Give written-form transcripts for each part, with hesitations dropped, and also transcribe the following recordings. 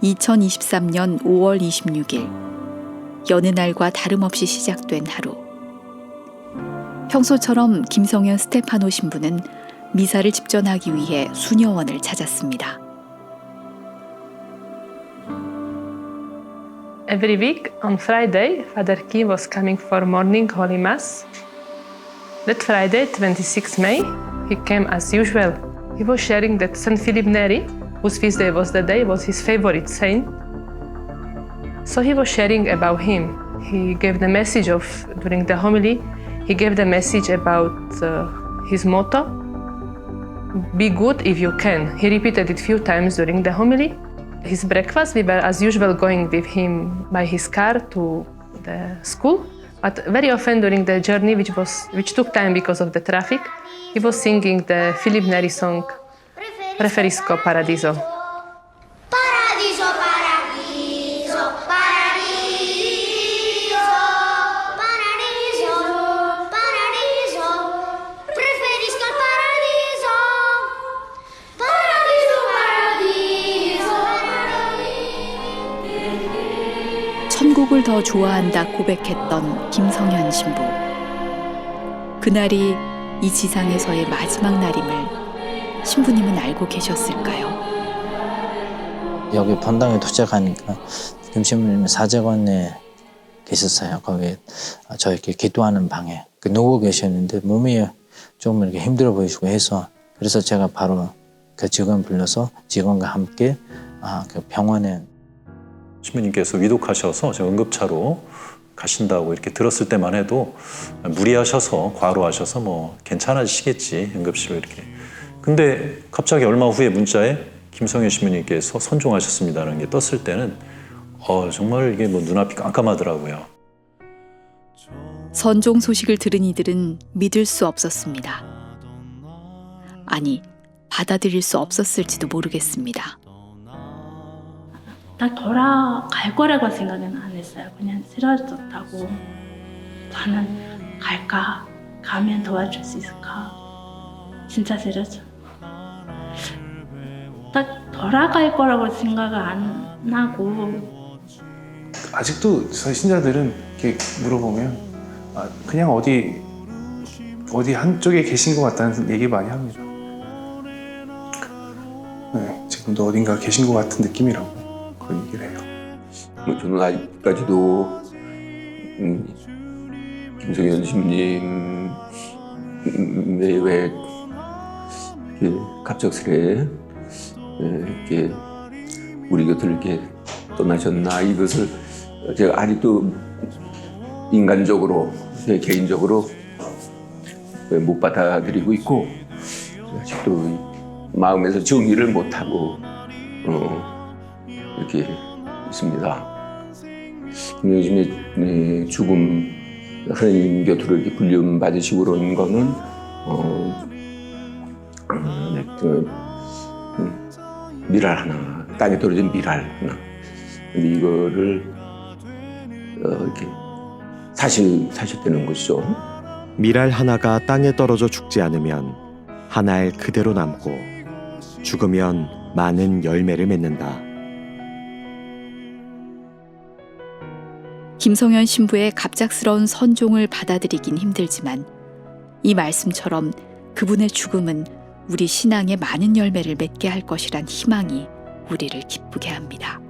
2023년 5월 26일, 여느 날과 다름없이 시작된 하루. 평소처럼 김성현 스테파노 신부는 미사를 집전하기 위해 수녀원을 찾았습니다. Every week on Friday, Father Kim was coming for morning Holy Mass. That Friday, 26 May, he came as usual. He was sharing that Saint Philip Neri, whose feast day was the day, was his favorite saint. So he was sharing about him. He gave the message of, during the homily, he gave the message about his motto, be good if you can. He repeated it a few times during the homily. His breakfast, we were as usual going with him by his car to the school. But very often during the journey, which took time because of the traffic, he was singing the Philip Neri song, Preferisco Paradiso. Paradiso, paradiso, paradiso, paradiso, paradiso, preferisco il paradiso, paradiso, paradiso. 천국을 더 좋아한다 고백했던 김성현 신부. 그날이 이 지상에서의 마지막 날임을 신부님은 알고 계셨을까요? 여기 본당에 도착하니까 김신부님이 사제관에 계셨어요. 거기 저 이렇게 기도하는 방에 누워 계셨는데 몸이 좀 이렇게 힘들어 보이시고 해서 그래서 제가 바로 그 직원 불러서 직원과 함께 그 병원에 신부님께서 위독하셔서 저 응급차로 가신다고 이렇게 들었을 때만 해도 무리하셔서 과로하셔서 뭐 괜찮아지시겠지 응급실로 이렇게. 근데 갑자기 얼마 후에 문자에 김성현 신부님께서 선종하셨습니다라는 게 떴을 때는 정말 이게 뭐 눈앞이 깜깜하더라고요. 선종 소식을 들은 이들은 믿을 수 없었습니다. 아니, 받아들일 수 없었을지도 모르겠습니다. 나 돌아갈 거라고 생각은 안 했어요. 그냥 쓰러졌다고. 저는 갈까? 가면 도와줄 수 있을까? 진짜 쓰러져. 딱 돌아갈 거라고 생각 안 하고. 아직도 저희 신자들은 이렇게 물어보면 그냥 어디 한쪽에 계신 것 같다는 얘기 많이 합니다. 네, 지금도 어딘가 계신 것 같은 느낌이라고 그런 얘기를 해요. 저는 아직까지도 김성현 신부님 왜 갑작스레 이렇게 우리 곁을 이렇게 떠나셨나 이것을 제가 아직도 인간적으로 개인적으로 못 받아들이고 있고 아직도 마음에서 정리를 못하고 이렇게 있습니다. 요즘에 죽음 하나님 곁으로 이렇게 불륜 받으시고 그런 거는 미랄 하나, 땅에 떨어진 미랄 하나. 근데 이거를 이렇게 사실되는 것이죠. 미랄 하나가 땅에 떨어져 죽지 않으면 한 알 그대로 남고 죽으면 많은 열매를 맺는다. 김성현 신부의 갑작스러운 선종을 받아들이긴 힘들지만 이 말씀처럼 그분의 죽음은 우리 신앙에 많은 열매를 맺게 할 것이란 희망이 우리를 기쁘게 합니다.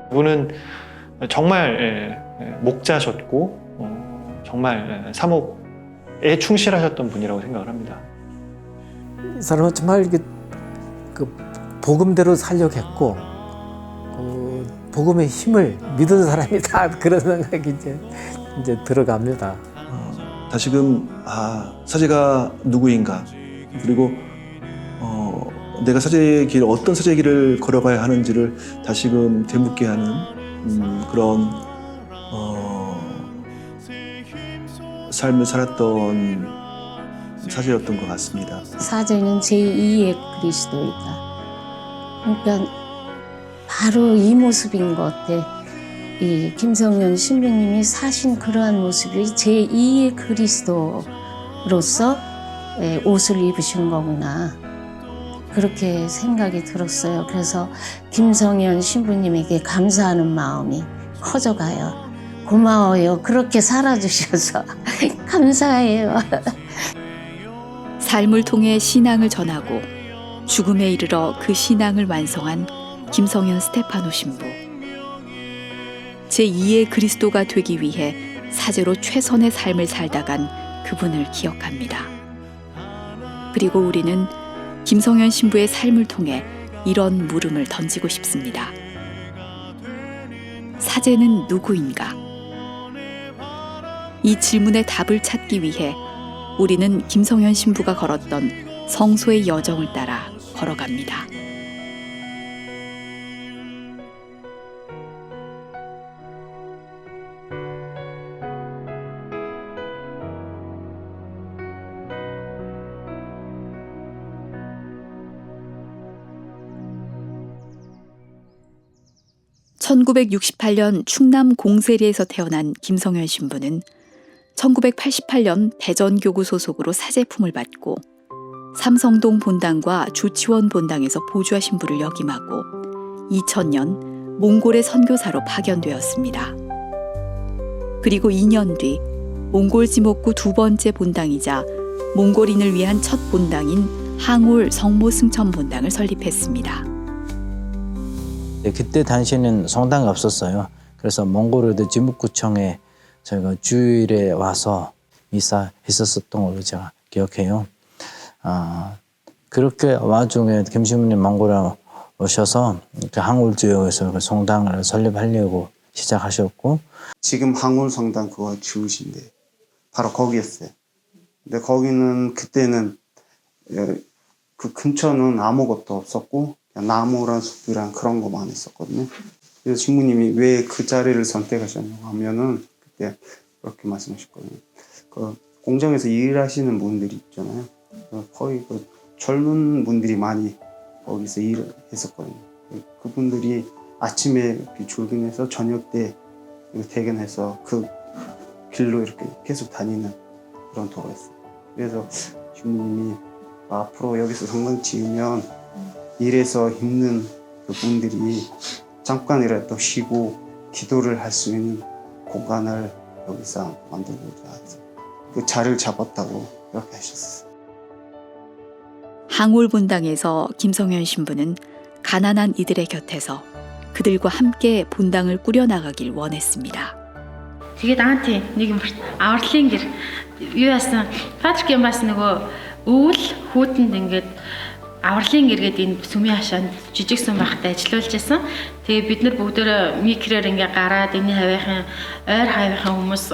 그분은 정말 목자셨고 정말 사목에 충실하셨던 분이라고 생각을 합니다. 이 사람은 정말 그 복음대로 살려고 했고 복음의 힘을 믿은 사람이다 그런 생각이 이제 들어갑니다. 다시금 사제가 누구인가 그리고 내가 사제의 길 어떤 사제의 길을 걸어가야 하는지를 다시금 되묻게 하는 그런 삶을 살았던 사제였던 것 같습니다. 사제는 제2의 그리스도이다. 그러니까 바로 이 모습인 것 같아. 이 김성현 신부님이 사신 그러한 모습이 제2의 그리스도로서 옷을 입으신 거구나. 그렇게 생각이 들었어요. 그래서 김성현 신부님에게 감사하는 마음이 커져가요. 고마워요. 그렇게 살아주셔서 감사해요. 삶을 통해 신앙을 전하고 죽음에 이르러 그 신앙을 완성한 김성현 스테파노 신부. 제2의 그리스도가 되기 위해 사제로 최선의 삶을 살다간 그분을 기억합니다. 그리고 우리는 김성현 신부의 삶을 통해 이런 물음을 던지고 싶습니다. 사제는 누구인가? 이 질문의 답을 찾기 위해 우리는 김성현 신부가 걸었던 성소의 여정을 따라 걸어갑니다. (1968년) 충남 공세리에서 태어난 김성현 신부는 1988년 대전교구 소속으로 사제품을 받고 삼성동 본당과 조치원 본당에서 보좌 신부를 역임하고 2000년 몽골의 선교사로 파견되었습니다. 그리고 2년 뒤 몽골 지목구 두 번째 본당이자 몽골인을 위한 첫 본당인 항올 성모 승천 본당을 설립했습니다. 그때 당시에는 성당이 없었어요. 그래서 몽골어도 지목구청에 저희가 주일에 와서 미사 했었던 걸로 제가 기억해요. 그렇게 와중에 김신부님 몽골에 오셔서 그 항울 지역에서 그 성당을 설립하려고 시작하셨고, 지금 항울 성당 그거 지으신데 바로 거기였어요. 근데 거기는 그때는 그 근처는 아무것도 없었고 그냥 나무랑 숲이랑 그런 거만 있었거든요. 그래서 신부님이 왜 그 자리를 선택하셨냐고 하면은 그때 그렇게 말씀하셨거든요. 그 공장에서 일하시는 분들이 있잖아요. 거의 그 젊은 분들이 많이 거기서 일했었거든요. 그분들이 아침에 출근해서 저녁 때 퇴근해서 그 길로 이렇게 계속 다니는 그런 도로였어요. 그래서 신부님이 앞으로 여기서 성당 지으면 일해서 힘든 그 분들이 잠깐이라도 쉬고 기도를 할 수 있는 공간을 여기서 만들고자 해서 그 자리를 잡았다고 그렇게 하셨어요. 항올 본당에서 김성현 신부는 가난한 이들의 곁에서 그들과 함께 본당을 꾸려나가길 원했습니다. Тэгээд аанти нэг юм авралын гэр юу яасан Патрик юм бас нөгөө өвөл хүүтэнд ингээд авралын гэр гэдэг энэ сүмийн хашаанд жижиг сүм байхтай ажиллаулж байсан. Тэгээд бид нар бүгдөө микрээр ингээ гараад энэ хавийнхын ойр хавийнхын хүмүүс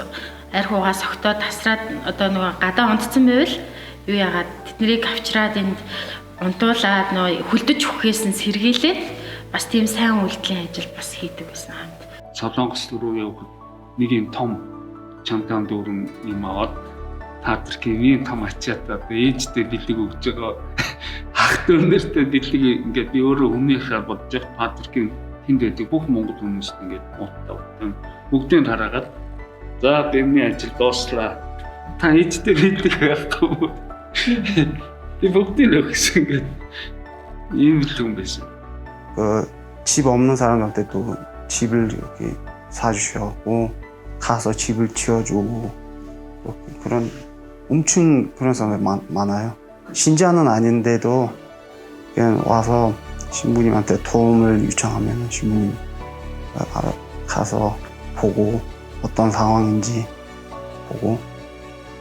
арх угаа согтоод тасраад одоо нөгөө гадаа унтцсан байвал юу яагаад тэднийг авчираад энд унтуулаад нөгөө хүлдэж өгөхөөс сэргийлээд бас тийм сайн үйлдэлийн ажил бас хийдэг байсан хамт. Солонгос руу явах нэг юм том чамтан дүүрэн юм аваад Патрикийн том ачаатаа ээжтэй бэлэг өгж байгаа ах дүүнэртэй бэлэг ингээд би өөрөө өмнөхөр бодож Патрикийн тэнд байдаг бүх монгол хүмүүст ингээд уутаа бүгдийг хараагаад за бэмний ажил дууслаа. Та ээжтэй бэлэг байхгүй. 이 복들을 생각 이 좀 bes어. 집 없는 사람한테 또 집을 이렇게 사주셨고 가서 집을 지어주고 그런 엄청 그런 사람이 많아요. 신자는 아닌데도 그냥 와서 신부님한테 도움을 요청하면 신부님 가서 보고 어떤 상황인지 보고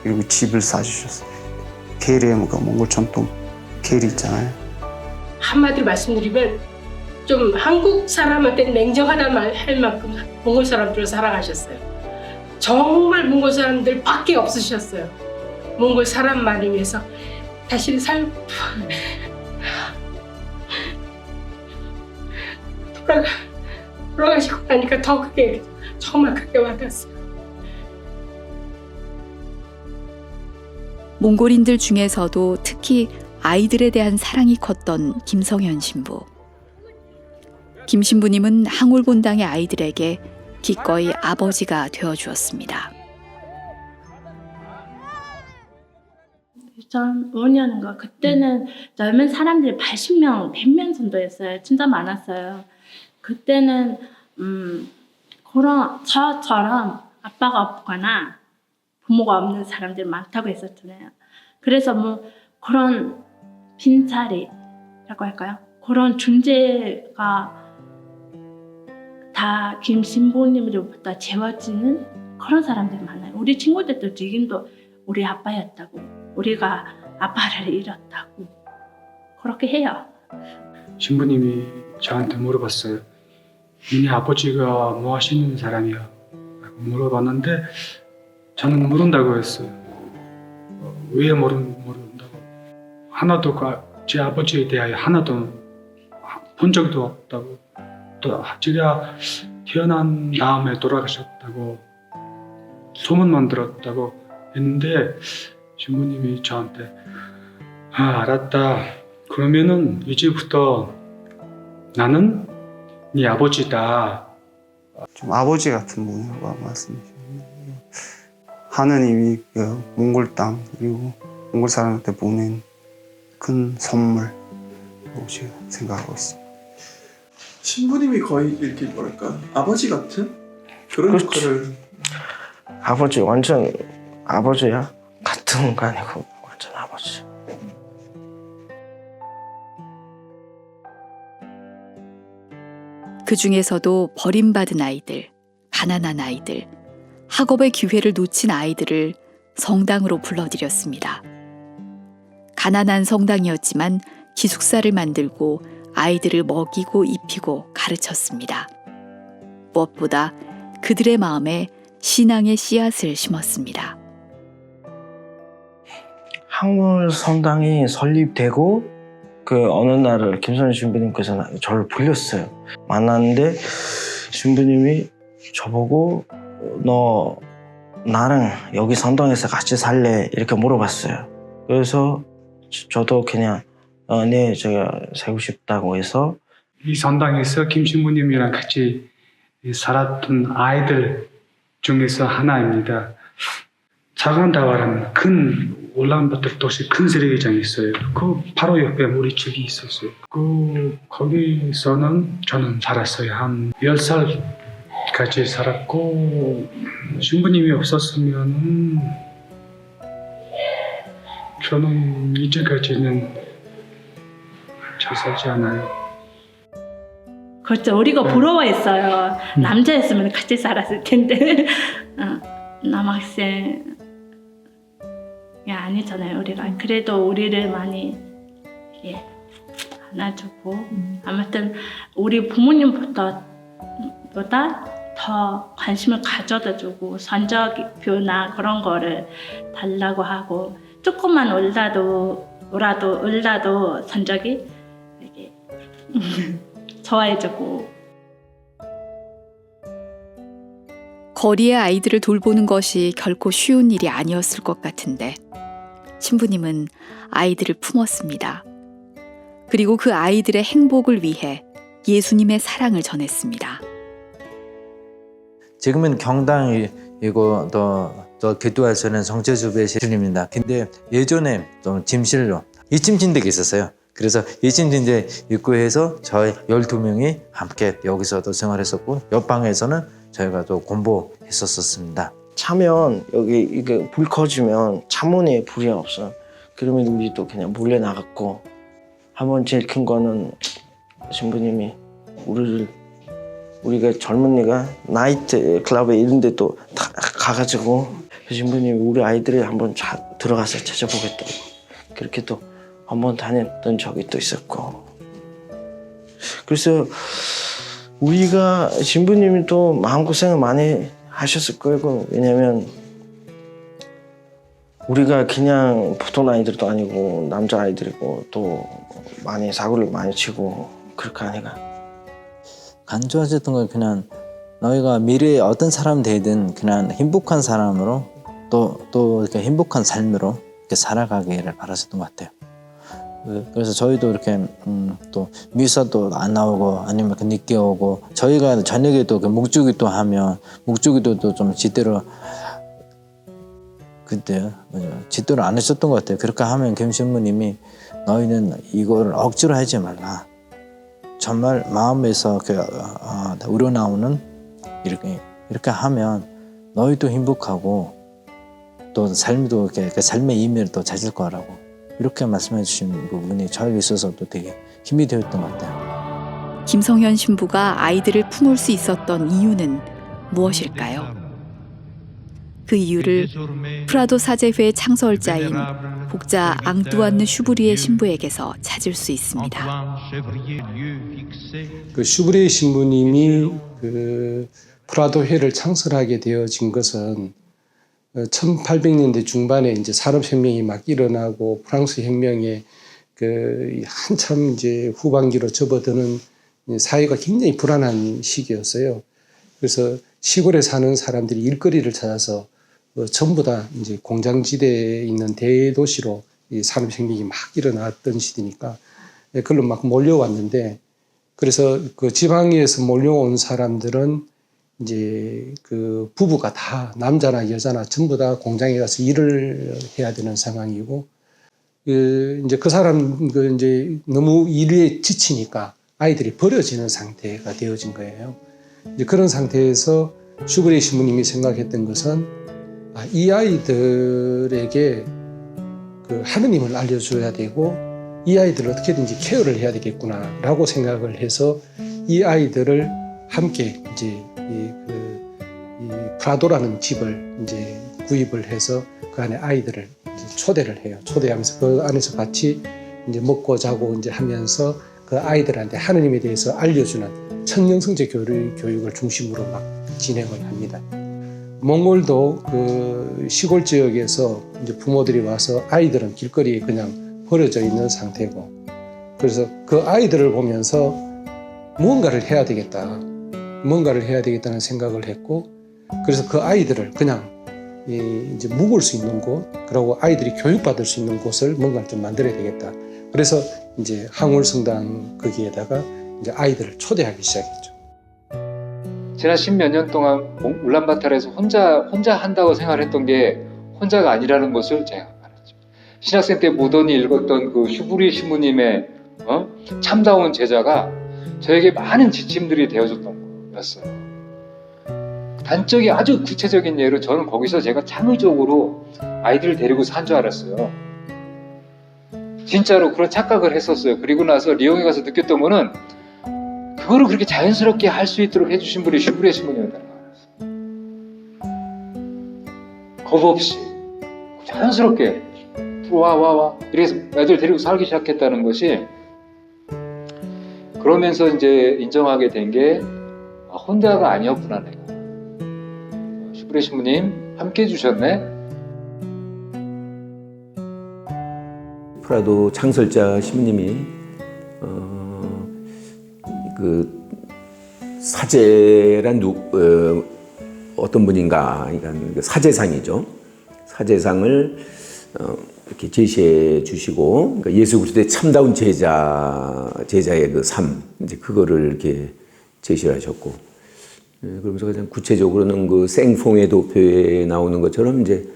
그리고 집을 사주셨어요. 게리에 몽골 전통 게리 있잖아요. 한마디로 말씀드리면 좀 한국 사람한테 냉정하다 할 만큼 몽골 사람들을 사랑하셨어요. 정말 몽골 사람들 밖에 없으셨어요. 몽골 사람만을 위해서 다시 돌아가시고 나니까 더 크게 정말 크게 와닿았어요. 몽골인들 중에서도 특히 아이들에 대한 사랑이 컸던 김성현 신부. 김 신부님은 항올 본당의 아이들에게 기꺼이 아버지가 되어주었습니다. 2005년인가 그때는 젊은 사람들이 80명, 100명 정도였어요. 진짜 많았어요. 그때는 그런 저처럼 아빠가 없거나 부모가 없는 사람들이 많다고 했었잖아요. 그래서 뭐 그런 빈자리라고 할까요? 그런 존재가 다 김신부님으로부터 재워지는 그런 사람들이 많아요. 우리 친구들도 지금도 우리 아빠였다고, 우리가 아빠를 잃었다고 그렇게 해요. 신부님이 저한테 물어봤어요. 너네 아버지가 뭐 하시는 사람이야? 라고 물어봤는데 저는 모른다고 했어요. 왜 모른다고? 하나도 제 아버지에 대하여 하나도 본 적도 없다고, 또 제가 태어난 다음에 돌아가셨다고 소문만 들었다고 했는데 신부님이 저한테 알았다. 그러면은 이제부터 나는 네 아버지다. 좀 아버지 같은 분이라고 말씀이셨네요. 하느님이 그 몽골 땅 그리고 몽골 사람한테 보낸 큰 선물로 제가 생각하고 있습니다. 신부님이 거의 이렇게 뭐랄까 아버지 같은 그런 역할을. 아버지 완전 아버지야. 같은 거 아니고 완전 아버지. 그 중에서도 버림받은 아이들, 가난한 아이들, 학업의 기회를 놓친 아이들을 성당으로 불러들였습니다. 가난한 성당이었지만 기숙사를 만들고 아이들을 먹이고 입히고 가르쳤습니다. 무엇보다 그들의 마음에 신앙의 씨앗을 심었습니다. 한글 성당이 설립되고 그 어느 날을 김선희 신부님께서 저를 불렀어요. 만났는데 신부님이 저보고 너 나랑 여기 성당에서 같이 살래? 이렇게 물어봤어요. 그래서 저도 그냥 네 제가 살고 싶다고 해서 이 성당에서 김 신부님이랑 같이 살았던 아이들 중에서 하나입니다. 자간다와라는 큰 울란바토르 도시 큰 쓰레기장이 있어요. 그 바로 옆에 우리 집이 있었어요. 거기서는 저는 살았어요. 한 10살까지 살았고 신부님이 없었으면 저는 이제까지는 잘 살지 않아요. 그렇죠. 우리가 부러워했어요. 남자였으면 같이 살았을 텐데 남학생이 아니잖아요. 우리가 그래도 우리를 많이 안아주고 아무튼 우리 부모님보다 더 관심을 가져다주고 성적표나 그런 거를 달라고 하고 조금만 울라도 성적이 이렇게 좋아해주고. 거리의 아이들을 돌보는 것이 결코 쉬운 일이 아니었을 것 같은데 신부님은 아이들을 품었습니다. 그리고 그 아이들의 행복을 위해 예수님의 사랑을 전했습니다. 지금은 경당이고 또 기도하시는 성체주배 시술입니다. 근데 예전에 좀 짐실로 2층 침대가 있었어요. 그래서 2층 침대 입구에서 저희 12명이 함께 여기서도 생활했었고 옆방에서는 저희가 또 공부했었습니다. 차면 여기 이게 불 꺼지면 차문에 불이 없어. 그러면 우리도 그냥 몰래 나갔고 한번 제일 큰 거는 신부님이 우리가 젊은이가 나이트 클럽에 이런 데도 다 가가지고 신부님이 우리 아이들이 한번 들어가서 찾아보겠다고 그렇게 또 한번 다녔던 적이 또 있었고. 그래서 우리가 신부님이 또 마음고생을 많이 하셨을 거고 왜냐면 우리가 그냥 보통 아이들도 아니고 남자아이들이고 또 많이 사고를 많이 치고 그렇게 하니까 간주하셨던 건 그냥 너희가 미래에 어떤 사람 되든 그냥 행복한 사람으로 또 이렇게 행복한 삶으로 이렇게 살아가기를 바라셨던 것 같아요. 그래서 저희도 이렇게 또 미사도 안 나오고 아니면 늦게 오고 저희가 저녁에도 묵주기도 하면 묵주기도 좀 제대로 그때 제대로 안 했었던 것 같아요. 그렇게 하면 김 신부님이 너희는 이걸 억지로 하지 말라. 정말 마음에서 우러나오는 이렇게 하면 너희도 행복하고 또 삶도 삶의 의미를 또 찾을 거라고 이렇게 말씀해 주신 부분이 저에게 있어서도 되게 힘이 되었던 것 같아요. 김성현 신부가 아이들을 품을 수 있었던 이유는 무엇일까요? 그 이유를 프라도 사제회 창설자인 복자 앙뚜아느 슈브리에 신부에게서 찾을 수 있습니다. 그 슈브리에 신부님이 그 프라도회를 창설하게 되어진 것은 1800년대 중반에 이제 산업혁명이 막 일어나고 프랑스 혁명에 그 한참 이제 후반기로 접어드는 사회가 굉장히 불안한 시기였어요. 그래서 시골에 사는 사람들이 일거리를 찾아서 전부 다 이제 공장지대에 있는 대도시로 이 산업혁명이 막 일어났던 시대니까 그걸로 막 몰려왔는데, 그래서 그 지방에서 몰려온 사람들은 이제 그 부부가 다 남자나 여자나 전부 다 공장에 가서 일을 해야 되는 상황이고, 이제 그 사람 이제 너무 일에 지치니까 아이들이 버려지는 상태가 되어진 거예요. 이제 그런 상태에서 슈브리에 신부님이 생각했던 것은 이 아이들에게 그 하느님을 알려줘야 되고 이 아이들을 어떻게든지 케어를 해야 되겠구나라고 생각을 해서 이 아이들을 함께 이제 이 프라도라는 집을 이제 구입을 해서 그 안에 아이들을 이제 초대를 해요. 초대하면서 그 안에서 같이 이제 먹고 자고 이제 하면서 그 아이들한테 하느님에 대해서 알려주는 천년성제 교육을 중심으로 막 진행을 합니다. 몽골도 그 시골 지역에서 이제 부모들이 와서 아이들은 길거리에 그냥 버려져 있는 상태고, 그래서 그 아이들을 보면서 무언가를 해야 되겠다는 생각을 했고, 그래서 그 아이들을 그냥 이제 묵을 수 있는 곳, 그리고 아이들이 교육받을 수 있는 곳을 뭔가를 좀 만들어야 되겠다. 그래서 이제 항울성당 거기에다가 이제 아이들을 초대하기 시작했죠. 지난 10몇 년 동안 울란바타르에서 혼자 한다고 생각했던 게 혼자가 아니라는 것을 제가 알았죠. 신학생 때 모던이 읽었던 그 슈브리에 신부님의 참다운 제자가 저에게 많은 지침들이 되어줬던 거였어요. 단적인 아주 구체적인 예로 저는 거기서 제가 창의적으로 아이들을 데리고 산 줄 알았어요. 진짜로 그런 착각을 했었어요. 그리고 나서 리옹에 가서 느꼈던 거는 그거를 그렇게 자연스럽게 할 수 있도록 해주신 분이 슈브리에 신부님이었다는 거 알았어요. 겁 없이 자연스럽게 들어와 이래서 애들 데리고 살기 시작했다는 것이, 그러면서 이제 인정하게 된 게 혼자가 아니었구나 내가. 슈브리에 신부님 함께 해주셨네. 프라도 창설자 신부님이 그 사제란 어떤 분인가, 그러니까 사제상이죠. 사제상을 이렇게 제시해 주시고, 그러니까 예수 그리스도의 참다운 제자의 그 삶, 이제 그거를 이렇게 제시를 하셨고, 그러면서 가장 구체적으로는 그 생퐁의 도표에 나오는 것처럼 이제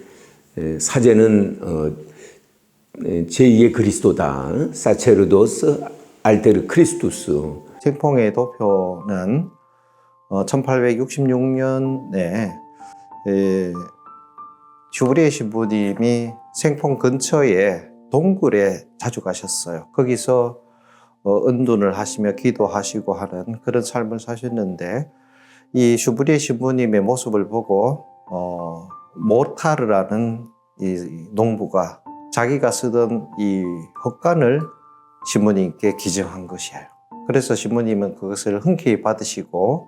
사제는 제2의 그리스도다, 사체르도스 알테르 크리스투스. 생퐁의 도표는 1866년에 슈브리에 신부님이 생퐁 근처에 동굴에 자주 가셨어요. 거기서 은둔을 하시며 기도하시고 하는 그런 삶을 사셨는데, 이 슈브리에 신부님의 모습을 보고 모타르라는 이 농부가 자기가 쓰던 이 헛간을 신부님께 기증한 것이에요. 그래서 신부님은 그것을 흔쾌히 받으시고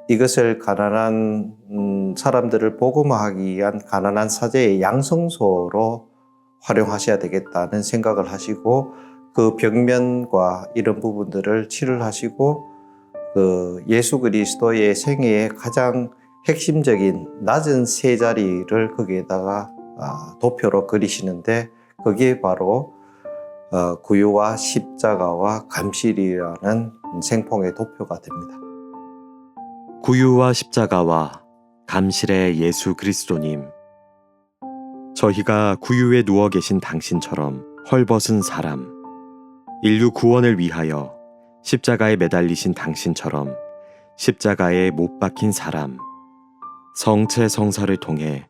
이것을 가난한 사람들을 복음화하기 위한 가난한 사제의 양성소로 활용하셔야 되겠다는 생각을 하시고, 그 벽면과 이런 부분들을 칠을 하시고, 그 예수 그리스도의 생애의 가장 핵심적인 낮은 세 자리를 거기에다가 도표로 그리시는데, 그게 바로 구유와 십자가와 감실이라는 생퐁의 도표가 됩니다. 구유와 십자가와 감실의 예수 그리스도님. 저희가 구유에 누워 계신 당신처럼 헐벗은 사람, 인류 구원을 위하여 십자가에 매달리신 당신처럼 십자가에 못 박힌 사람, 성체성사를 통해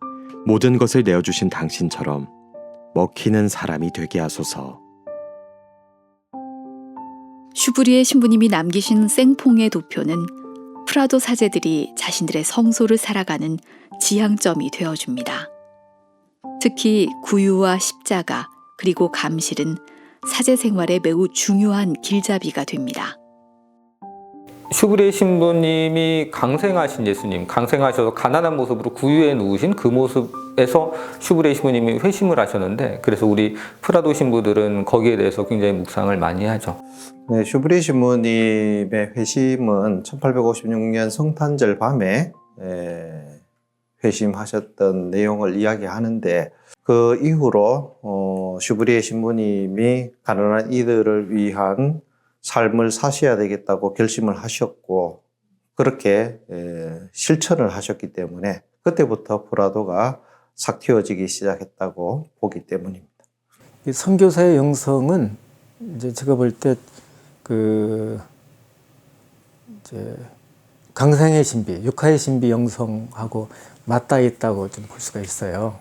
모든 것을 내어주신 당신처럼 먹히는 사람이 되게 하소서. 슈브리에 신부님이 남기신 생퐁의 도표는 프라도 사제들이 자신들의 성소를 살아가는 지향점이 되어줍니다. 특히 구유와 십자가 그리고 감실은 사제 생활에 매우 중요한 길잡이가 됩니다. 슈브리에 신부님이 강생하신 예수님, 강생하셔서 가난한 모습으로 구유에 누우신 그 모습에서 슈브리에 신부님이 회심을 하셨는데, 그래서 우리 프라도 신부들은 거기에 대해서 굉장히 묵상을 많이 하죠. 네, 슈브리에 신부님의 회심은 1856년 성탄절 밤에 회심하셨던 내용을 이야기하는데, 그 이후로 슈브리에 신부님이 가난한 이들을 위한 삶을 사셔야 되겠다고 결심을 하셨고, 그렇게 실천을 하셨기 때문에 그때부터 프라도가 삭튀어지기 시작했다고 보기 때문입니다. 이 선교사의 영성은 이제 제가 볼 때 이제 강생의 신비, 육하의 신비 영성하고 맞닿아 있다고 좀 볼 수가 있어요.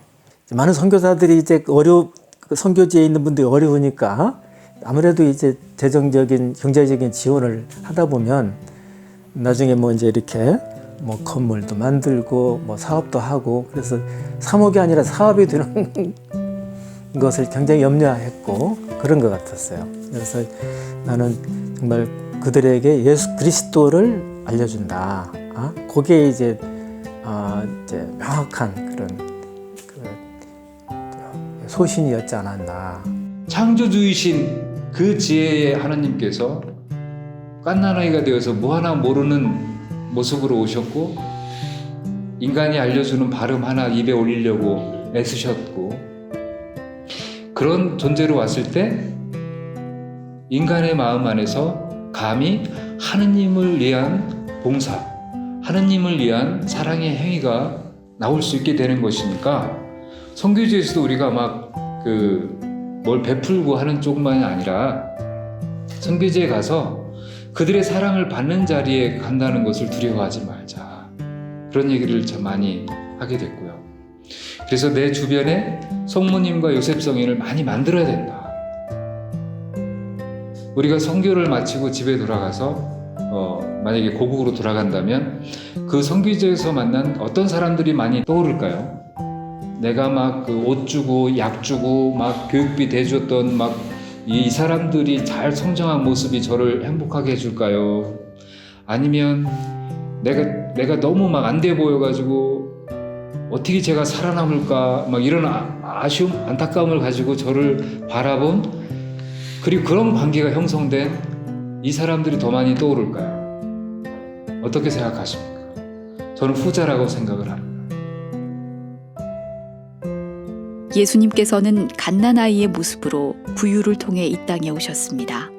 많은 선교사들이 이제 선교지에 있는 분들이 어려우니까 아무래도 이제 재정적인 경제적인 지원을 하다 보면 나중에 뭐 이제 이렇게 뭐 건물도 만들고 뭐 사업도 하고, 그래서 사목이 아니라 사업이 되는 것을 굉장히 염려했고 그런 것 같았어요. 그래서 나는 정말 그들에게 예수 그리스도를 알려준다. 그게 이제 명확한 그런 소신이었지 않았나. 창조주이신 그 지혜의 하나님께서 갓난아이가 되어서 뭐 하나 모르는 모습으로 오셨고, 인간이 알려주는 발음 하나 입에 올리려고 애쓰셨고, 그런 존재로 왔을 때 인간의 마음 안에서 감히 하느님을 위한 봉사, 하느님을 위한 사랑의 행위가 나올 수 있게 되는 것이니까, 선교지에서도 우리가 막 뭘 베풀고 하는 쪽만이 아니라 선교지에 가서 그들의 사랑을 받는 자리에 간다는 것을 두려워하지 말자. 그런 얘기를 참 많이 하게 됐고요. 그래서 내 주변에 성모님과 요셉 성인을 많이 만들어야 된다. 우리가 선교를 마치고 집에 돌아가서 만약에 고국으로 돌아간다면 그 선교지에서 만난 어떤 사람들이 많이 떠오를까요? 내가 막 그 옷 주고 약 주고 막 교육비 대줬던 막 이 사람들이 잘 성장한 모습이 저를 행복하게 해줄까요? 아니면 내가 너무 막 안 돼 보여가지고 어떻게 제가 살아남을까 막 이런 아쉬움, 안타까움을 가지고 저를 바라본, 그리고 그런 관계가 형성된 이 사람들이 더 많이 떠오를까요? 어떻게 생각하십니까? 저는 후자라고 생각을 합니다. 예수님께서는 갓난아이의 모습으로 구유를 통해 이 땅에 오셨습니다.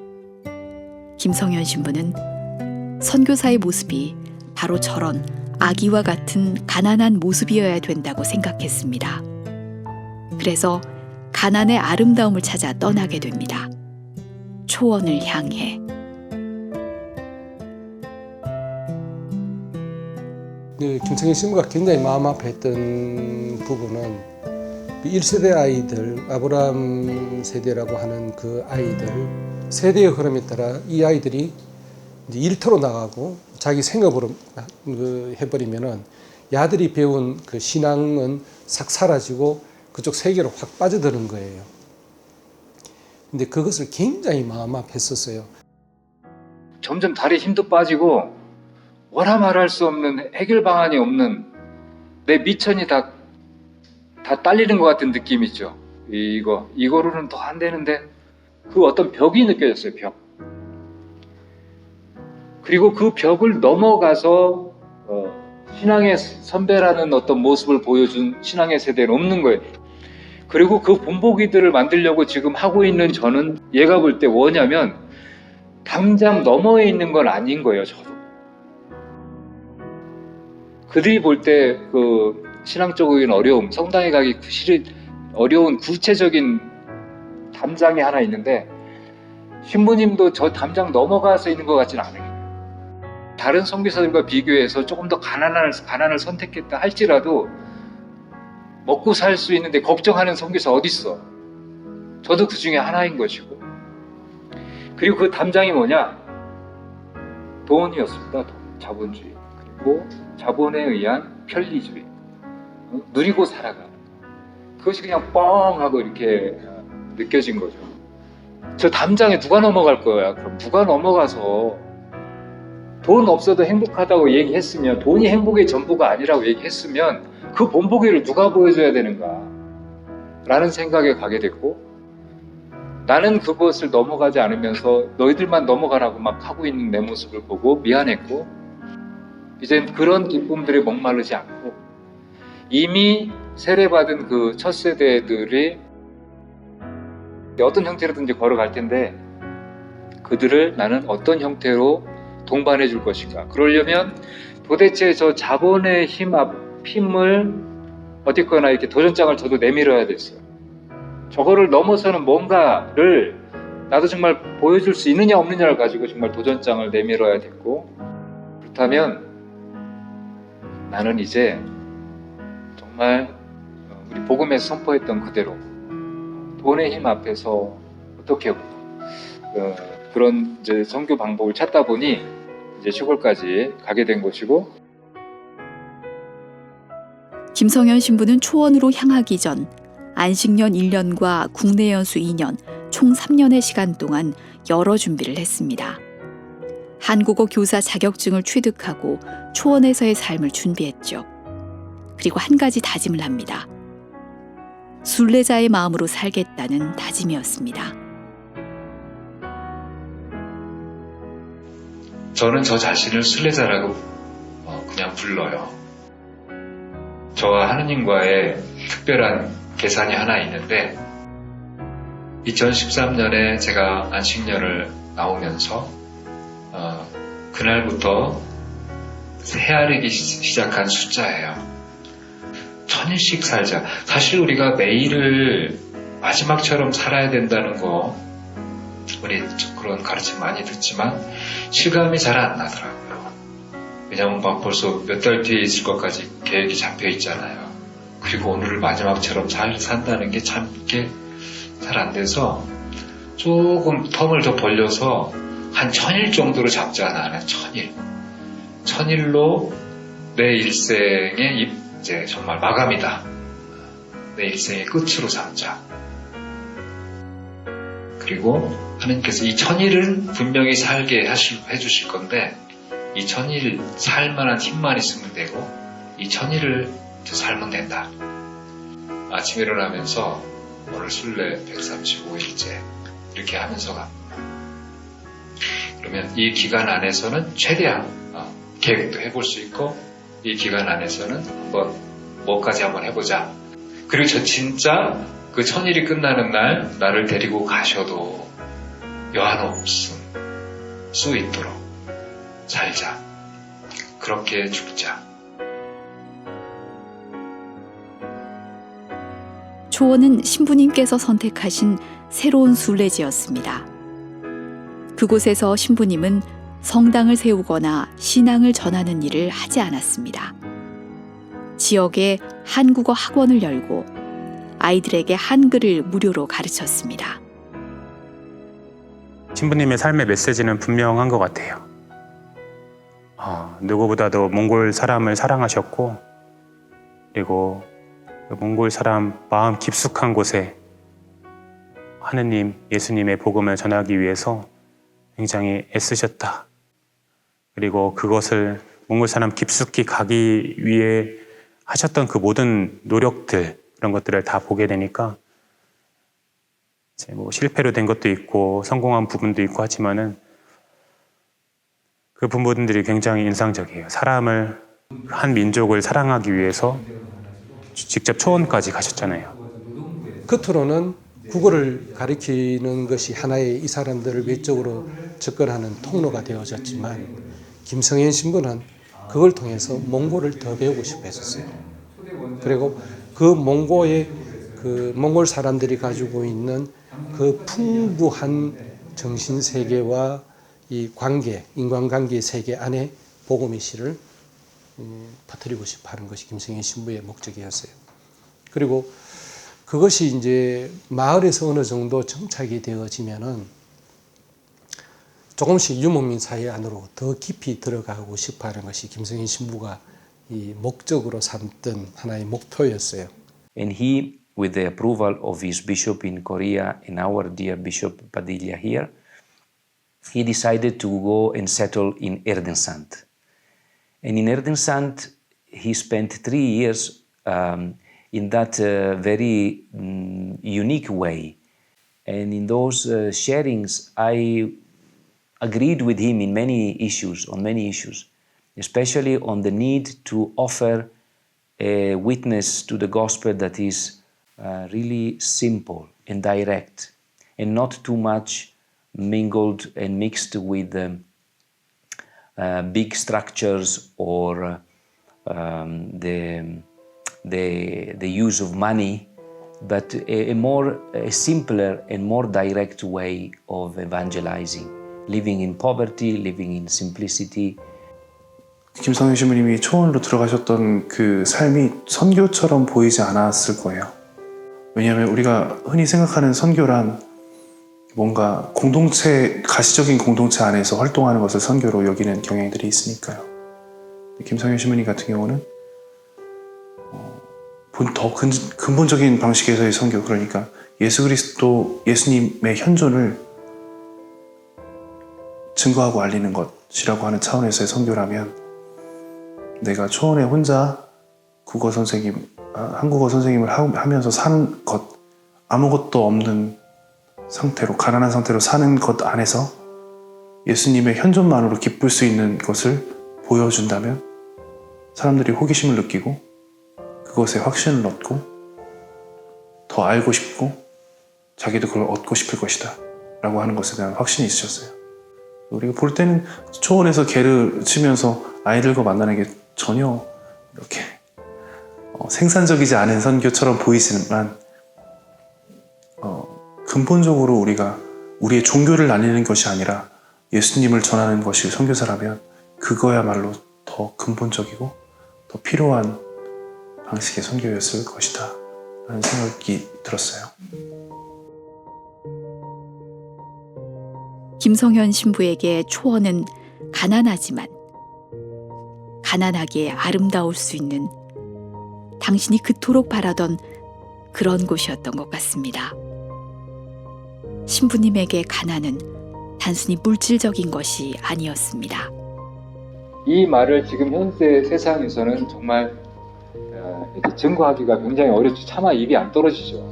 김성현 신부는 선교사의 모습이 바로 저런 아기와 같은 가난한 모습이어야 된다고 생각했습니다. 그래서 가난의 아름다움을 찾아 떠나게 됩니다. 초원을 향해. 김성현 신부가 굉장히 마음 아파했던 부분은 1세대 아이들, 아브라함 세대라고 하는 그 아이들 세대의 흐름에 따라 이 아이들이 이제 일터로 나가고 자기 생업으로 해버리면은 야들이 배운 그 신앙은 싹 사라지고 그쪽 세계로 확 빠져드는 거예요. 근데 그것을 굉장히 마음 아팠었어요. 점점 다리 힘도 빠지고 뭐라 말할 수 없는 해결 방안이 없는 내 미천이 다 딸리는 것 같은 느낌이죠. 이거로는 더 안 되는데 그 어떤 벽이 느껴졌어요. 벽. 그리고 그 벽을 넘어가서 신앙의 선배라는 어떤 모습을 보여준 신앙의 세대는 없는 거예요. 그리고 그 본보기들을 만들려고 지금 하고 있는 저는 얘가 볼 때 뭐냐면 당장 너머에 있는 건 아닌 거예요. 저도. 그들이 볼 때 그 신앙적인 어려움, 성당에 가기 어려운 구체적인 담장이 하나 있는데 신부님도 저 담장 넘어가서 있는 것 같지는 않아요. 다른 선교사들과 비교해서 조금 더 가난을 선택했다 할지라도 먹고 살 수 있는데 걱정하는 선교사 어디 있어? 저도 그 중에 하나인 것이고. 그리고 그 담장이 뭐냐? 돈이었습니다. 돈, 자본주의. 그리고 자본에 의한 편리주의. 누리고 살아가는. 그것이 그냥 뻥 하고 이렇게 느껴진 거죠. 저 담장에 누가 넘어갈 거야? 그럼 누가 넘어가서 돈 없어도 행복하다고 얘기했으면, 돈이 행복의 전부가 아니라고 얘기했으면 그 본보기를 누가 보여줘야 되는가 라는 생각에 가게 됐고, 나는 그것을 넘어가지 않으면서 너희들만 넘어가라고 막 하고 있는 내 모습을 보고 미안했고, 이젠 그런 기쁨들에 목마르지 않고 이미 세례받은 그 첫 세대들이 어떤 형태로든지 걸어갈 텐데 그들을 나는 어떤 형태로 동반해 줄 것인가. 그러려면 도대체 저 자본의 힘을 어쨌거나 이렇게 도전장을 저도 내밀어야 됐어요. 저거를 넘어서는 뭔가를 나도 정말 보여줄 수 있느냐 없느냐를 가지고 정말 도전장을 내밀어야 됐고, 그렇다면 나는 이제 정말 우리 복음에서 선포했던 그대로 돈의 힘 앞에서 어떻게 그런 이제 선교 방법을 찾다 보니 이제 시골까지 가게 된 것이고. 김성현 신부는 초원으로 향하기 전 안식년 1년과 국내 연수 2년, 총 3년의 시간 동안 여러 준비를 했습니다. 한국어 교사 자격증을 취득하고 초원에서의 삶을 준비했죠. 그리고 한 가지 다짐을 합니다. 순례자의 마음으로 살겠다는 다짐이었습니다. 저는 저 자신을 순례자라고 그냥 불러요. 저와 하느님과의 특별한 계산이 하나 있는데, 2013년에 제가 안식년을 나오면서 그날부터 헤아리기 시작한 숫자예요. 1000일씩 살자. 사실 우리가 매일을 마지막처럼 살아야 된다는 거, 우리 그런 가르침 많이 듣지만 실감이 잘 안 나더라고요. 왜냐면 막 벌써 몇 달 뒤에 있을 것까지 계획이 잡혀 있잖아요. 그리고 오늘을 마지막처럼 잘 산다는 게 참 이게 잘 안 돼서 조금 텀을 더 벌려서 한 1000일 정도로 잡자. 나는 1000일. 1000일로 내 일생의 이제 정말 마감이다. 내 일생의 끝으로 삼자. 그리고 하나님께서 이 1000일을 분명히 살게 해주실 건데, 이 1000일 살만한 힘만 있으면 되고, 이 1000일을 살면 된다. 아침에 일어나면서 오늘 순례 135일째 이렇게 하면서 갑니다. 그러면 이 기간 안에서는 최대한 계획도 해볼 수 있고, 이 기간 안에서는 한번 뭐까지 한번 해보자. 그리고 저 진짜 그 1000일이 끝나는 날 나를 데리고 가셔도 여한 없음 수 있도록 살자. 그렇게 죽자. 초원은 신부님께서 선택하신 새로운 순례지였습니다. 그곳에서 신부님은 성당을 세우거나 신앙을 전하는 일을 하지 않았습니다. 지역에 한국어 학원을 열고 아이들에게 한글을 무료로 가르쳤습니다. 신부님의 삶의 메시지는 분명한 것 같아요. 누구보다도 몽골 사람을 사랑하셨고, 그리고 그 몽골 사람 마음 깊숙한 곳에 하느님, 예수님의 복음을 전하기 위해서 굉장히 애쓰셨다. 그리고 그것을 몽골 사람 깊숙이 가기 위해 하셨던 그 모든 노력들, 그런 것들을 다 보게 되니까 이제 뭐 실패로 된 것도 있고 성공한 부분도 있고 하지만은 그 부분들이 굉장히 인상적이에요. 사람을, 한 민족을 사랑하기 위해서 직접 초원까지 가셨잖아요. 겉으로는 국어를 가리키는 것이 하나의 이 사람들을 외적으로 접근하는 통로가 되어졌지만, 김성현 신부는 그걸 통해서 몽골을 더 배우고 싶어 했었어요. 그리고 그 몽골의 그 몽골 사람들이 가지고 있는 그 풍부한 정신 세계와 이 관계, 인간관계 세계 안에 복음의 씨를 퍼뜨리고 싶어 하는 것이 김성현 신부의 목적이었어요. 그리고 그것이 이제 마을에서 어느 정도 정착이 되어지면은 조금씩 유목민 사회 안으로 더 깊이 들어가고 싶어 하는 것이 김성현 신부가 이 목적으로 삼던 하나의 목표였어요. And he, with the approval of his bishop in Korea and our dear Bishop Padilla here, he decided to go and settle in Erdensand. And in Erdensand, he spent 3 years in that very unique way. And in those sharings, I agreed with him in many issues, especially on the need to offer a witness to the gospel that is really simple and direct and not too much mingled and mixed with big structures or the use of money, but a simpler and more direct way of evangelizing, living in poverty, living in simplicity. 김성현 신부님이 초원으로 들어가셨던 그 삶이 선교처럼 보이지 않았을 거예요. 왜냐하면 우리가 흔히 생각하는 선교란 뭔가 공동체, 가시적인 공동체 안에서 활동하는 것을 선교로 여기는 경향들이 있으니까요. 김성현 신부님 같은 경우는 더 근본적인 방식에서의 선교, 그러니까 예수 그리스도, 예수님의 현존을 증거하고 알리는 것이라고 하는 차원에서의 선교라면, 내가 초원에 혼자 한국어 선생님을 하면서 사는 것, 아무것도 없는 상태로, 가난한 상태로 사는 것 안에서 예수님의 현존만으로 기쁠 수 있는 것을 보여준다면 사람들이 호기심을 느끼고 그것에 확신을 얻고 더 알고 싶고 자기도 그걸 얻고 싶을 것이다 라고 하는 것에 대한 확신이 있으셨어요. 우리가 볼 때는 초원에서 개를 치면서 아이들과 만나는 게 전혀 이렇게 생산적이지 않은 선교처럼 보이지만 근본적으로 우리가 우리의 종교를 나누는 것이 아니라 예수님을 전하는 것이 선교사라면 그거야말로 더 근본적이고 더 필요한 방식의 선교였을 것이다 라는 생각이 들었어요. 김성현 신부에게 초원은 가난하지만 가난하게 아름다울 수 있는, 당신이 그토록 바라던 그런 곳이었던 것 같습니다. 신부님에게 가난은 단순히 물질적인 것이 아니었습니다. 이 말을 지금 현재 세상에서는 정말 이렇게 증거하기가 굉장히 어렵죠. 차마 입이 안 떨어지죠.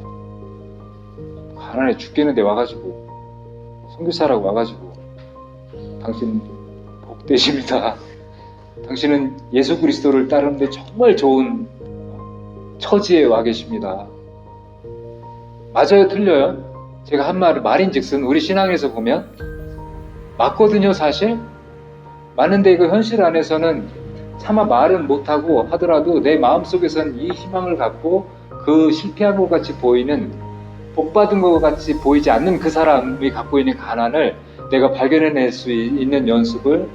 가난해 죽겠는데 와가지고 선교사라고 와가지고 당신 복되십니다. 당신은 예수 그리스도를 따르는데 정말 좋은 처지에 와 계십니다. 맞아요, 틀려요? 제가 한 말인즉슨 우리 신앙에서 보면 맞거든요, 사실. 맞는데 그 현실 안에서는 차마 말은 못하고 하더라도 내 마음속에서는 이 희망을 갖고 그 실패한 것 같이 보이는, 복받은 것 같이 보이지 않는 그 사람이 갖고 있는 가난을 내가 발견해낼 수 있는 연습을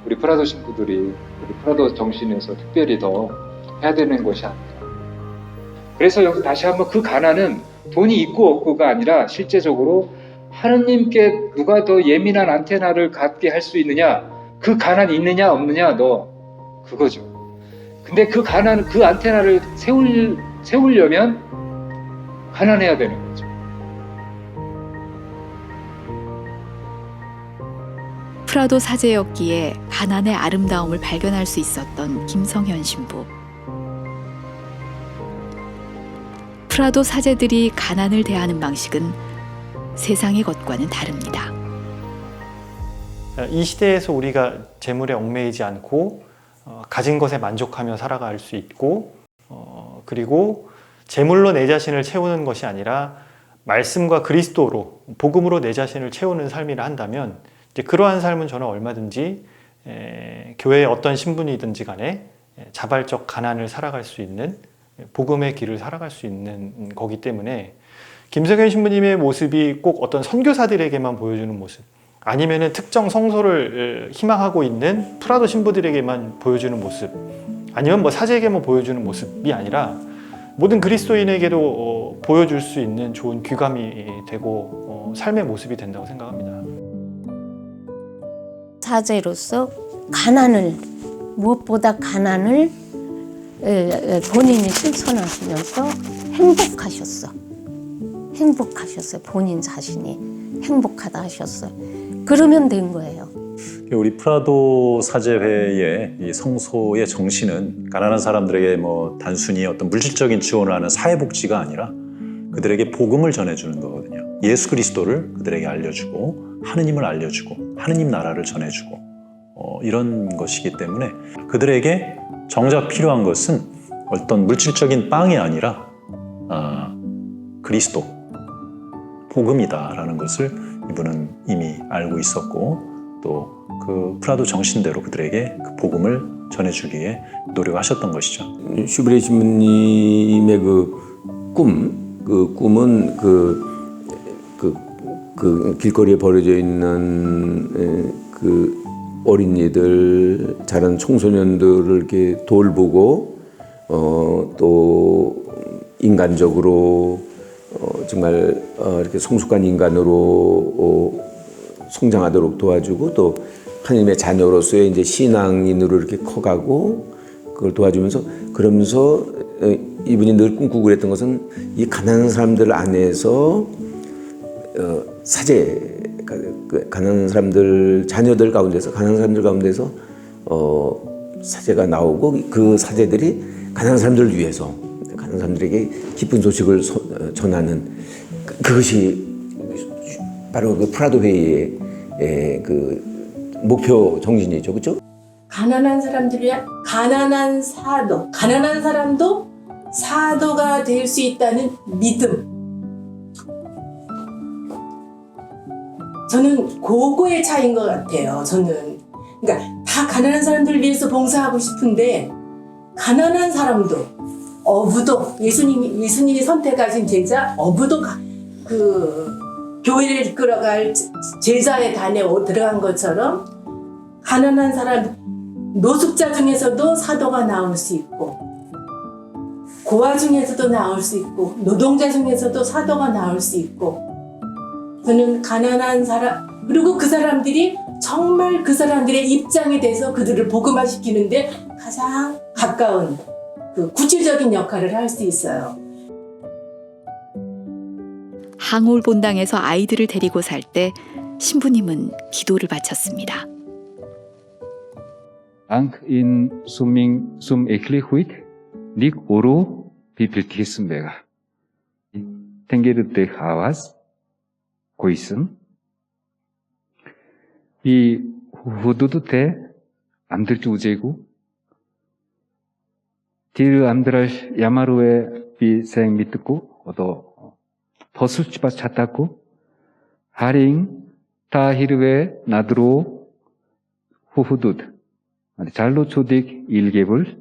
우리 프라도 신부들이, 우리 프라도 정신에서 특별히 더 해야 되는 것이 아닐까. 그래서 여기 다시 한번 그 가난은 돈이 있고 없고가 아니라 실제적으로 하느님께 누가 더 예민한 안테나를 갖게 할 수 있느냐, 그 가난이 있느냐 없느냐, 너 그거죠. 근데 그 가난, 그 안테나를 세우려면 가난해야 되는 거죠. 프라도 사제였기에 가난의 아름다움을 발견할 수 있었던 김성현 신부. 프라도 사제들이 가난을 대하는 방식은 세상의 것과는 다릅니다. 이 시대에서 우리가 재물에 얽매이지 않고 가진 것에 만족하며 살아갈 수 있고, 그리고 재물로 내 자신을 채우는 것이 아니라 말씀과 그리스도로, 복음으로 내 자신을 채우는 삶이라 한다면, 이제 그러한 삶은 저는 얼마든지 교회의 어떤 신분이든지 간에 자발적 가난을 살아갈 수 있는 복음의 길을 살아갈 수 있는 거기 때문에 김성현 신부님의 모습이 꼭 어떤 선교사들에게만 보여주는 모습, 아니면은 특정 성소를 희망하고 있는 프라도 신부들에게만 보여주는 모습, 아니면 뭐 사제에게만 보여주는 모습이 아니라 모든 그리스도인에게도 보여줄 수 있는 좋은 귀감이 되고 삶의 모습이 된다고 생각합니다. 사제로서 가난을, 무엇보다 가난을 본인이 실천하시면서 행복하셨어요. 본인 자신이 행복하다 하셨어요. 그러면 된 거예요. 우리 프라도 사제회의 이 성소의 정신은 가난한 사람들에게 뭐 단순히 어떤 물질적인 지원을 하는 사회복지가 아니라 그들에게 복음을 전해주는 거거든요. 예수 그리스도를 그들에게 알려주고 하느님을 알려주고 하느님 나라를 전해주고 이런 것이기 때문에 그들에게 정작 필요한 것은 어떤 물질적인 빵이 아니라 그리스도, 복음이다라는 것을 이분은 이미 알고 있었고 또 그 프라도 정신대로 그들에게 그 복음을 전해주기 위해 노력하셨던 것이죠. 슈브레 신부님의 그 꿈은 그 길거리에 버려져 있는 그 어린이들, 자란 청소년들을 이렇게 돌보고 또 인간적으로 정말 이렇게 성숙한 인간으로 성장하도록 도와주고 또 하나님의 자녀로서의 이제 신앙인으로 이렇게 커가고 그걸 도와주면서 그러면서 이분이 늘 꿈꾸고 그랬던 것은 이 가난한 사람들 안에서 사제, 가난한 사람들 자녀들 가운데서 가난한 사람들 가운데서 사제가 나오고 그 사제들이 가난한 사람들을 위해서 가난한 사람들에게 기쁜 소식을 전하는 그것이 바로 그 프라도 회의의 그 목표 정신이죠, 그렇죠? 가난한 사람들이 가난한 사람도 사도가 될 수 있다는 믿음. 저는 그거의 차이인 것 같아요. 저는 그러니까 다 가난한 사람들을 위해서 봉사하고 싶은데 가난한 사람도 어부도 예수님이 선택하신 제자 어부도 그 교회를 이끌어갈 제자의 단에 들어간 것처럼 가난한 사람 노숙자 중에서도 사도가 나올 수 있고 고아 중에서도 나올 수 있고 노동자 중에서도 사도가 나올 수 있고 저는 가난한 사람 그리고 그 사람들이 정말 그 사람들의 입장에 대해서 그들을 복음화시키는데 가장 가까운 그 구체적인 역할을 할 수 있어요. 항올 본당에서 아이들을 데리고 살 때 신부님은 기도를 바쳤습니다. Ang in sum eklihuit nik oro bibeltismbega. Tengerutte hawas koisum. 이 후두두테 암들주 우제고 디르 암드랄 야마루에 비생 밑고 어도 버술치바 찾다고 하링 타히르웨 나드로 후후두드 잘로 초딕 일개불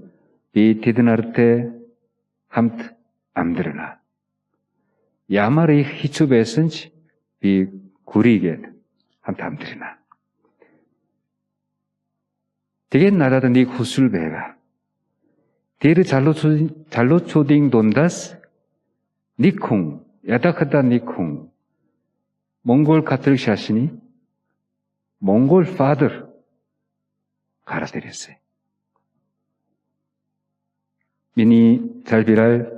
비 디드나르테 함트 암드르나 야마르이 히츠베슨치 비 구리게 함트 암드르나 되게 나라던 니 구술베가 디르 잘로 초딩 돈다스 니콩 야다카다 니콩 몽골 카톨릭 샤시니 몽골 파더 가라데렸어요. 미니 잘비랄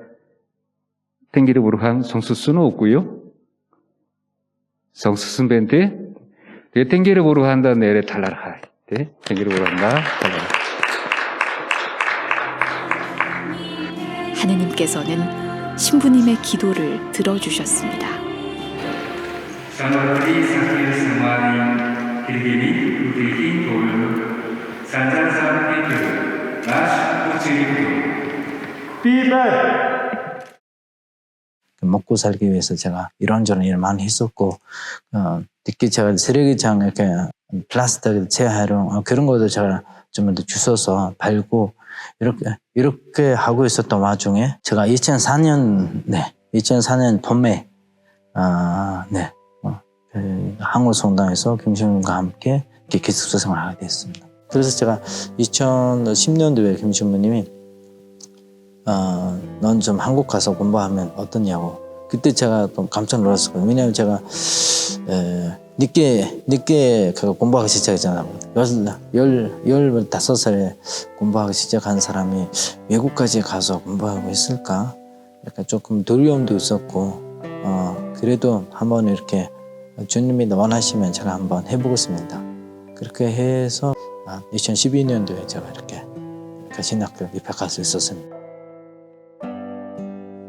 땡기르 부르한 성수수는 없고요. 성수순 벤데 땡기르 부르한다 내래 달라라. 땡기르 부르한다 달라라. 하느님께서는 신부님의 기도를 들어주셨습니다. 먹고 살기 위해서 제가 이런저런 일을 많이 했었고 특히 제가 쓰레기장 이렇게 플라스틱 재활용 그런 것도 제가 좀 더 주워서 팔고 이렇게 하고 있었던 와중에 제가 2004년 봄에 그 항우성당에서 김신문과 함께 기숙사 생활을 하게 됐습니다. 그래서 제가 2010년도에 김신부님이 넌 좀 한국 가서 공부하면 어떠냐고. 그때 제가 좀 깜짝 놀랐었거든요. 왜냐하면 제가 늦게 공부하기 시작했잖아요. 15살에 공부하기 시작한 사람이 외국까지 가서 공부하고 있을까? 약간 조금 두려움도 있었고, 그래도 한번 이렇게 주님이 원하시면 제가 한번 해보겠습니다. 그렇게 해서 2012년도에 제가 이렇게 신학교 입학할 수 있었습니다.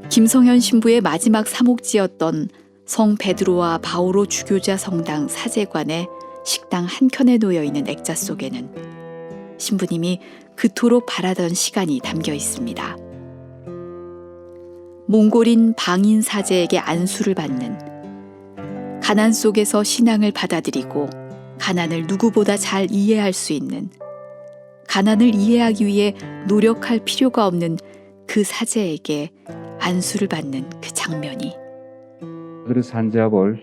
김성현 신부의 마지막 사목지였던 성 베드로와 바오로 주교자 성당 사제관의 식당 한켠에 놓여 있는 액자 속에는 신부님이 그토록 바라던 시간이 담겨 있습니다. 몽골인 방인 사제에게 안수를 받는, 가난 속에서 신앙을 받아들이고 가난을 누구보다 잘 이해할 수 있는, 가난을 이해하기 위해 노력할 필요가 없는 그 사제에게 안수를 받는 그 장면이 그래서 한자볼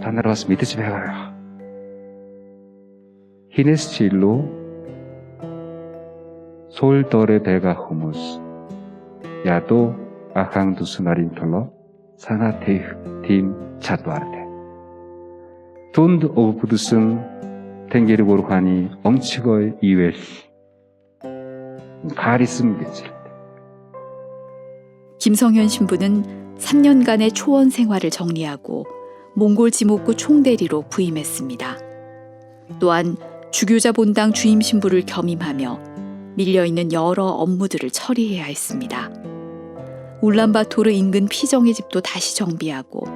다 내려와서 밑에 집에 가요. 히네스칠로 솔더레 베가 호무스 야도 아강두스 나린톨로 사나테이흐 팀 차도아르테 돈드 오브 부두슨 탱게르 보르하니 엄치거의 이웰 가리슴 게지. 김성현 신부는 3년간의 초원 생활을 정리하고 몽골 지목구 총대리로 부임했습니다. 또한 주교자 본당 주임 신부를 겸임하며 밀려있는 여러 업무들을 처리해야 했습니다. 울란바토르 인근 피정의 집도 다시 정비하고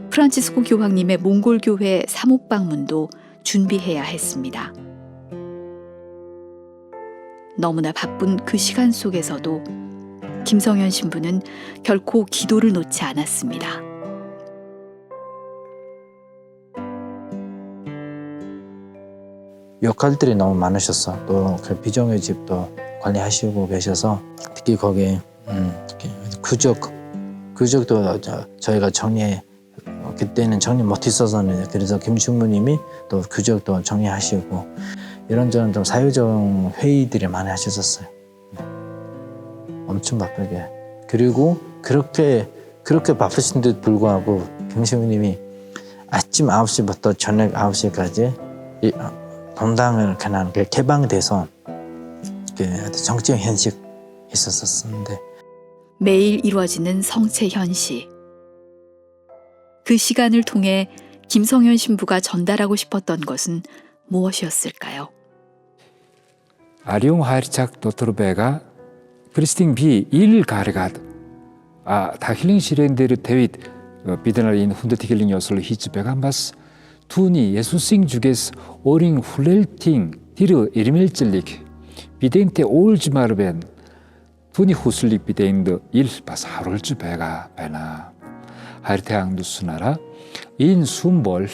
프란치스코 교황님의 몽골 교회 사목 방문도 준비해야 했습니다. 너무나 바쁜 그 시간 속에서도 김성현 신부는 결코 기도를 놓지 않았습니다. 역할들이 너무 많으셨어. 또 그 비정의 집도 관리하시고 계셔서 특히 거기에 구적도 저희가 그때는 정리 못했었는데 그래서 김신부님이 또 구적도 정리하시고 이런저런 좀 사회적 회의들이 많이 하셨었어요. 엄청 바쁘게. 그리고 그렇게 바쁘신데도 불구하고 김신부님이 아침 9시부터 저녁 9시까지 본당을 그냥 개방돼서 정치적 현식 있었었는데 매일 이루어지는 성체 현시. 그 시간을 통해 김성현 신부가 전달하고 싶었던 것은 무엇이었을까요? Arion Hairchak Dr. Bega Christine B. Il Gargad 다 힐링 실행대로 대윗 비드나린 훈데티 힐링 요소를 히츠베가 바스 투니 예수싱 주게스 오링 훌렐팅 디르 이르멜찔릭 비데인테 올즈마르벤 투니 후슬릭 비데인드 일 바스 하롤즈 베가 베나 하르테앙두 수나라 인 숨볼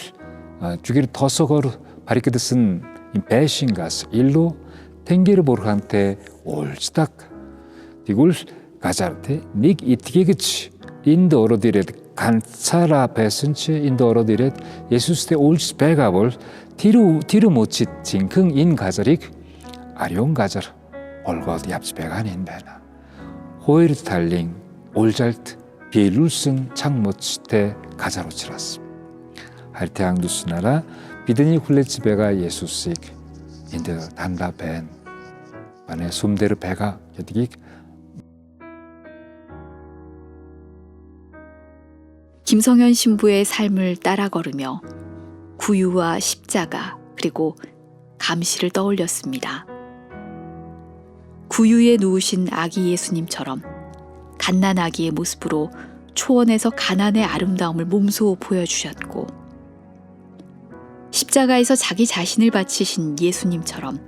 주기를 더서거르 바리크드슨 배신가스 일로 탱게르 보르한테 올즈닥 디굴 가자르테 닉 이티게그치 인드 어로디렛 간차라 베슨치 인드 어로디렛 예수스테 올즈 베가볼 티르 모치 징흥 인 가자릭 아룡 가자르 올거드 얍스 베가닌 베나 호이르 달링 올잘트 비룰슨 창모치테 가자로치라스 할테앙두스나라 비드니 훌레츠 베가 예수식 인데 단다 벤 만에 숨데르 베가 여디기 김성현 신부의 삶을 따라 걸으며 구유와 십자가 그리고 감시를 떠올렸습니다. 구유에 누우신 아기 예수님처럼 갓난아기의 모습으로 초원에서 가난의 아름다움을 몸소 보여주셨고 십자가에서 자기 자신을 바치신 예수님처럼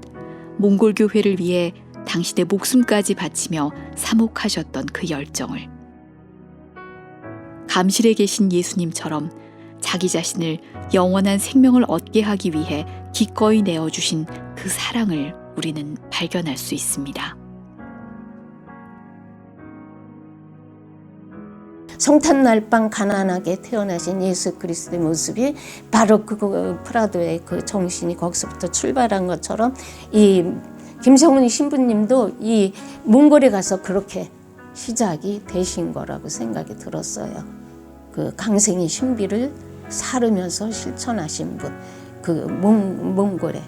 몽골 교회를 위해 당신의 목숨까지 바치며 사목하셨던 그 열정을 감실에 계신 예수님처럼 자기 자신을 영원한 생명을 얻게 하기 위해 기꺼이 내어주신 그 사랑을 우리는 발견할 수 있습니다. 성탄날 밤 가난하게 태어나신 예수 그리스도의 모습이 바로 그 프라도의 그 정신이 거기서부터 출발한 것처럼 이 김성훈 신부님도 이 몽골에 가서 그렇게 시작이 되신 거라고 생각이 들었어요. 그 강생의 신비를 사르면서 실천하신 분, 그 몽골에.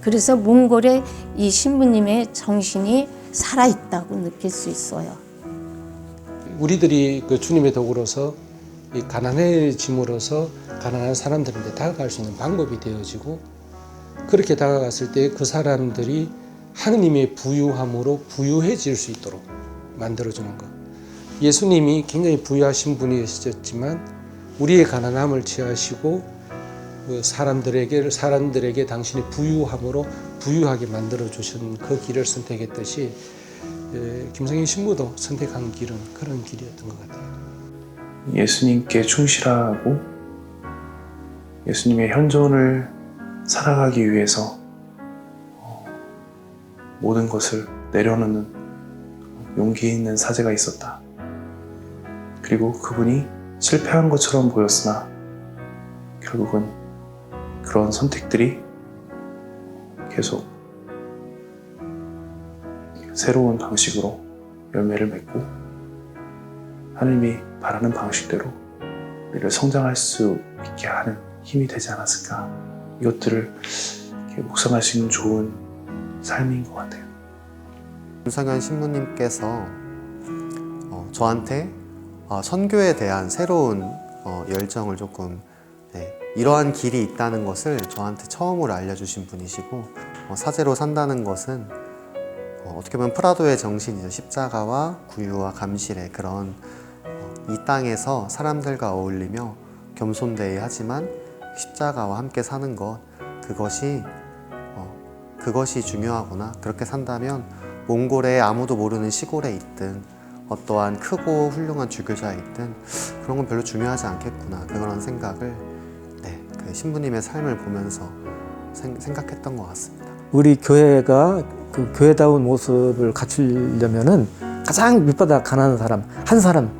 그래서 몽골에 이 신부님의 정신이 살아있다고 느낄 수 있어요. 우리들이 그 주님의 도구로서 이 가난해짐으로써 가난한 사람들한테 다가갈 수 있는 방법이 되어지고, 그렇게 다가갔을 때 그 사람들이 하느님의 부유함으로 부유해질 수 있도록 만들어주는 것. 예수님이 굉장히 부유하신 분이셨지만 우리의 가난함을 취하시고 그 사람들에게 당신의 부유함으로 부유하게 만들어 주신 그 길을 선택했듯이 김성희 신부도 선택한 길은 그런 길이었던 것 같아요. 예수님께 충실하고 예수님의 현존을 살아가기 위해서 모든 것을 내려놓는 용기 있는 사제가 있었다. 그리고 그분이 실패한 것처럼 보였으나 결국은 그런 선택들이 계속 새로운 방식으로 열매를 맺고 하나님이 바라는 방식대로 우리를 성장할 수 있게 하는 힘이 되지 않았을까. 이것들을 묵상할 수 있는 좋은 삶인 것 같아요. 김성현 신부님께서 저한테 선교에 대한 새로운 열정을 조금 이러한 길이 있다는 것을 저한테 처음으로 알려주신 분이시고, 사제로 산다는 것은 어떻게 보면 프라도의 정신이죠. 십자가와 구유와 감실의 그런 이 땅에서 사람들과 어울리며 겸손되이 하지만 십자가와 함께 사는 것, 그것이 중요하구나. 그렇게 산다면 몽골의 아무도 모르는 시골에 있든 어떠한 크고 훌륭한 주교자에 있든 그런 건 별로 중요하지 않겠구나. 그런 생각을 그 신부님의 삶을 보면서 생각했던 것 같습니다. 우리 교회가 그 교회다운 모습을 갖추려면은 가장 밑바닥 가난한 사람, 한 사람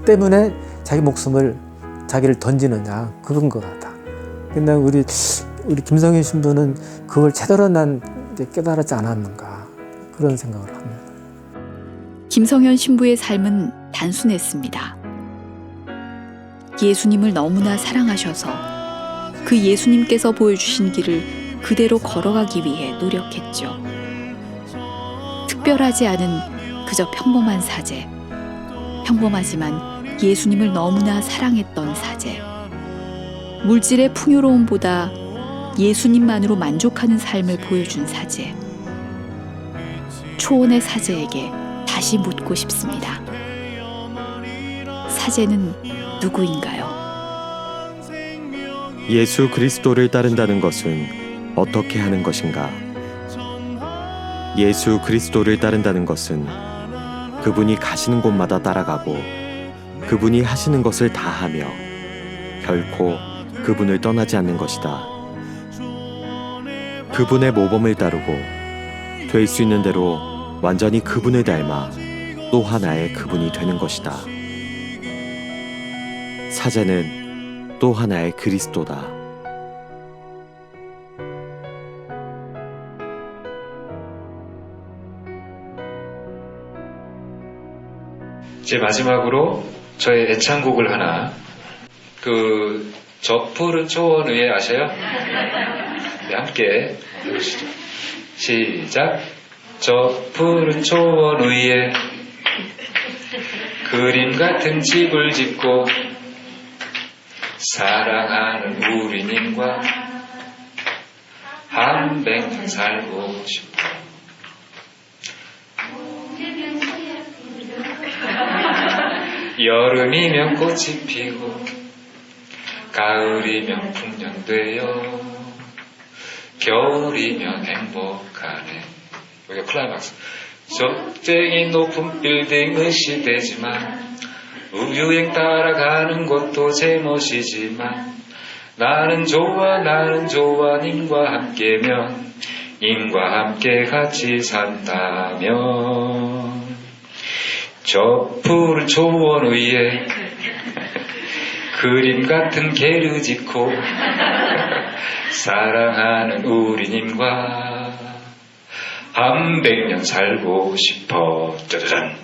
때문에 자기 목숨을 자기를 던지느냐, 그건 것 같아. 근데 우리 김성희 신부는 그걸 제대로 난 깨달았지 않았는가, 그런 생각을 합니다. 김성현 신부의 삶은 단순했습니다. 예수님을 너무나 사랑하셔서 그 예수님께서 보여주신 길을 그대로 걸어가기 위해 노력했죠. 특별하지 않은 그저 평범한 사제, 평범하지만 예수님을 너무나 사랑했던 사제, 물질의 풍요로움보다 예수님만으로 만족하는 삶을 보여준 사제. 초원의 사제에게 다시 묻고 싶습니다. 사제는 누구인가요? 예수 그리스도를 따른다는 것은 어떻게 하는 것인가? 예수 그리스도를 따른다는 것은 그분이 가시는 곳마다 따라가고 그분이 하시는 것을 다 하며 결코 그분을 떠나지 않는 것이다. 그분의 모범을 따르고 될 수 있는 대로 완전히 그분을 닮아 또 하나의 그분이 되는 것이다. 사제는 또 하나의 그리스도다. 이제 마지막으로 저의 애창곡을 하나, 저 푸른 초원 위에 아셔요? 네, 함께 해보시죠. 시작. 저 푸른 초원 위에 그림 같은 집을 짓고 사랑하는 우리님과 한백 살고 싶어. 여름이면 꽃이 피고 가을이면 풍년되어 겨울이면 행복하네. 여기가 클라이막스. 적쟁이 높은 빌딩은 시대지만 우유행 따라가는 것도 제멋이지만 나는 좋아 님과 함께면 님과 함께 같이 산다면 저 푸른 초원 위에 그림 같은 개를 짓고 사랑하는 우리님과 한 100년 살고 싶어. 짜자잔.